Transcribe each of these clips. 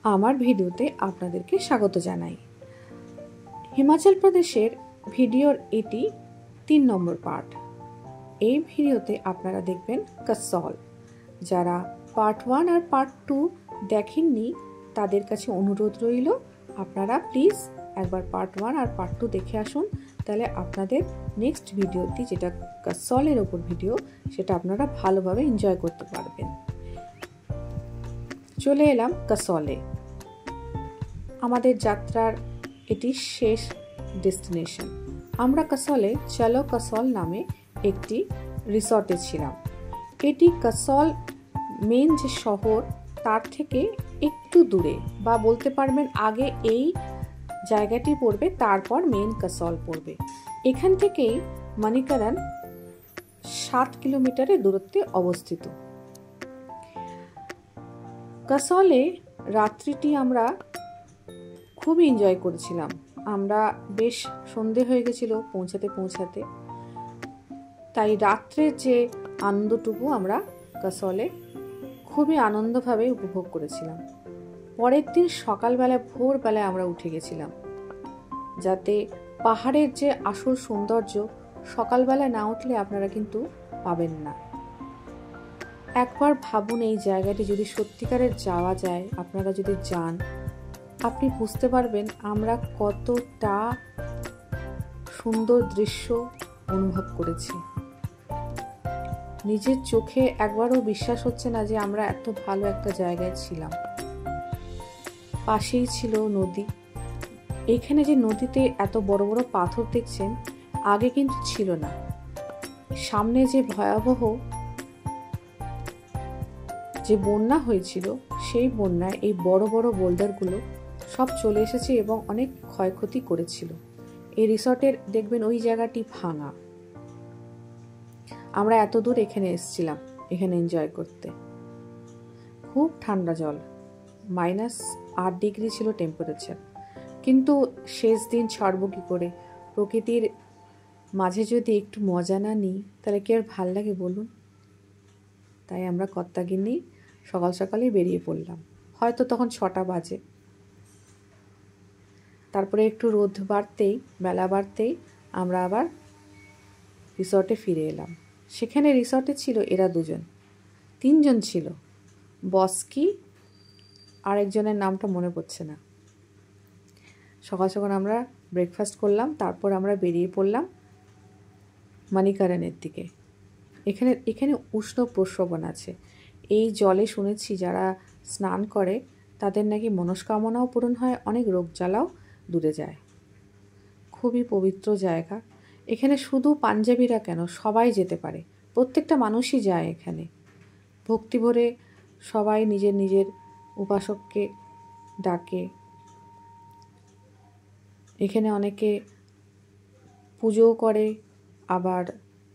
আমার ভিডিওতে আপনাদেরকে স্বাগত জানাই। হিমাচল প্রদেশের ভিডিওর এটি 3 নম্বর পার্ট। এই ভিডিওতে আপনারা দেখবেন কাসল। যারা পার্ট 1 আর পার্ট 2 দেখেননি তাদের কাছে অনুরোধ রইল আপনারা প্লিজ একবার পার্ট 1 আর পার্ট 2 দেখে আসুন, তাহলে আপনাদের নেক্সট ভিডিওটি যেটা কাসলের ওপর ভিডিও সেটা আপনারা ভালোভাবে এনজয় করতে পারবেন। চলে এলাম কাসলে। আমাদের যাত্রার এটি শেষ ডেস্টিনেশন। আমরা কাসলে চলো কাসল নামে একটি রিসর্টে ছিলাম। এটি কাসল মেন যে শহর তার থেকে একটু দূরে, বা বলতে পারবেন আগে এই জায়গাটি পড়বে, তারপর মেন কাসল পড়বে। এখান থেকেই মানিকারান 7 কিলোমিটারের দূরত্বে অবস্থিত। কাসলে রাত্রিটি আমরা খুবই এনজয় করেছিলাম। আমরা বেশ সন্ধে হয়ে গেছিল পৌঁছাতে, তাই রাত্রের যে আনন্দটুকু আমরা কাসলে খুবই আনন্দভাবে উপভোগ করেছিলাম। পরের দিন সকালবেলায় ভোরবেলায় আমরা উঠে গেছিলাম, যাতে পাহাড়ের যে আসল সৌন্দর্য সকালবেলায় না উঠলে আপনারা কিন্তু পাবেন না। একবার ভাবুন, এই জায়গাটি যদি সত্যিকারের যাওয়া যায়, আপনারা যদি যান, আপনি বুঝতে পারবেন আমরা কতটা সুন্দর দৃশ্য অনুভব করেছি। নিজের চোখে একবারও বিশ্বাস হচ্ছে না যে আমরা এত ভালো একটা জায়গায় ছিলাম। পাশেই ছিল নদী। এখানে যে নদীতে এত বড় বড় পাথর দেখছেন, আগে কিন্তু ছিল না। সামনে যে ভয়াবহ যে বন্যা হয়েছিল, সেই বন্যায় এই বড় বড় বোল্ডারগুলো সব চলে এসেছে এবং অনেক ক্ষয়ক্ষতি করেছিল। এই রিসর্টের দেখবেন ওই জায়গাটি ভাঙা। আমরা এত দূর এখানে এসেছিলাম এখানে এনজয় করতে। খুব ঠান্ডা জল, -8 ডিগ্রি ছিল টেম্পারেচার। কিন্তু শেষ দিন ছাড়বো কি করে? প্রকৃতির মাঝে যদি একটু মজা না নিই তাহলে কি আর ভাল লাগে বলুন? তাই আমরা কর্তাগিন্নি সকাল সকালেই বেরিয়ে পড়লাম। হয়তো তখন 6টা বাজে। তারপরে একটু রোদ বাড়তেই, বেলা বাড়তেই আমরা আবার রিসর্টে ফিরে এলাম। সেখানে রিসর্টে ছিল এরা 3জন ছিল। বস্কি আর একজনের নামটা মনে পড়ছে না। সকাল সকাল আমরা ব্রেকফাস্ট করলাম, তারপর আমরা বেরিয়ে পড়লাম মানিকারানের দিকে। এখানে উষ্ণ প্রস্রবণ আছে। এই জলে শুনেছি যারা স্নান করে তাদের নাকি মনস্কামনাও পূরণ হয়, অনেক রোগ জ্বালাও দূরে যায়। খুবই পবিত্র জায়গা। এখানে শুধু পাঞ্জাবিরা কেন, সবাই যেতে পারে, প্রত্যেকটা মানুষই যায় এখানে। ভক্তি ভরে সবাই নিজের নিজের উপাসককে ডাকে। এখানে অনেকে পুজোও করে, আবার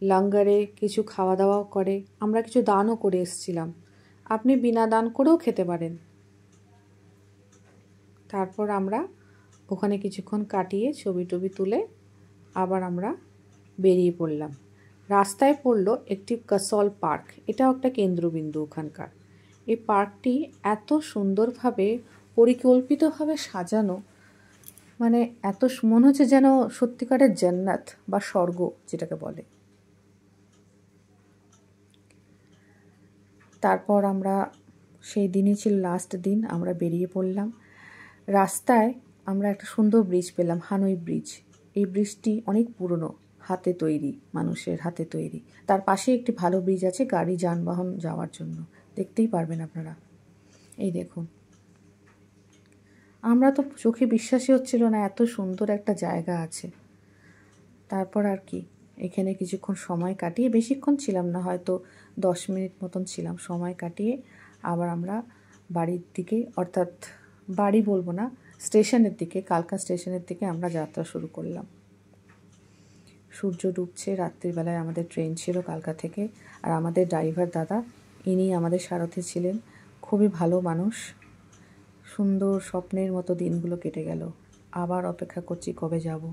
লঙ্গারে কিছু খাওয়া দাওয়াও করে। আমরা কিছু দানও করে এসেছিলাম। আপনি বিনা দান করেও খেতে পারেন। তারপর আমরা ওখানে কিছুক্ষণ কাটিয়ে ছবি টবি তুলে আবার আমরা বেরিয়ে পড়লাম। রাস্তায় পড়লো একটি কাসল পার্ক। এটাও একটা কেন্দ্রবিন্দু ওখানকার। এই পার্কটি এত সুন্দরভাবে পরিকল্পিতভাবে সাজানো, মানে এত মনে হচ্ছে যেন সত্যিকারের জান্নাত বা স্বর্গ যেটাকে বলে। তারপর আমরা সেই দিনই ছিল লাস্ট দিন, আমরা বেরিয়ে পড়লাম। রাস্তায় আমরা একটা সুন্দর ব্রিজ পেলাম, হানই ব্রিজ। এই ব্রিজটি অনেক পুরনো, হাতে তৈরি, মানুষের হাতে তৈরি। তার পাশে একটি ভালো ব্রিজ আছে গাড়ি যানবাহন যাওয়ার জন্য, দেখতেই পারবেন আপনারা। এই দেখুন, আমরা তো চোখে বিশ্বাসই হচ্ছিল না এত সুন্দর একটা জায়গা আছে। তারপর আর কি, এখানে কিছুক্ষণ সময় কাটিয়ে, বেশিক্ষণ ছিলাম না, হয়তো 10 মিনিট মতন ছিলাম। সময় কাটিয়ে আবার আমরা বাড়ির দিকে, অর্থাৎ বাড়ি বলবো না, স্টেশনের দিকে, কালকা স্টেশনের দিকে আমরা যাত্রা শুরু করলাম। সূর্য ডুবছে, রাত্রিবেলায় আমাদের ট্রেন ছিল কালকা থেকে। আর আমাদের ড্রাইভার দাদা, ইনি আমাদের সারথি ছিলেন, খুবই ভালো মানুষ। সুন্দর স্বপ্নের মতো দিনগুলো কেটে গেল। আবার অপেক্ষা করছি কবে যাব।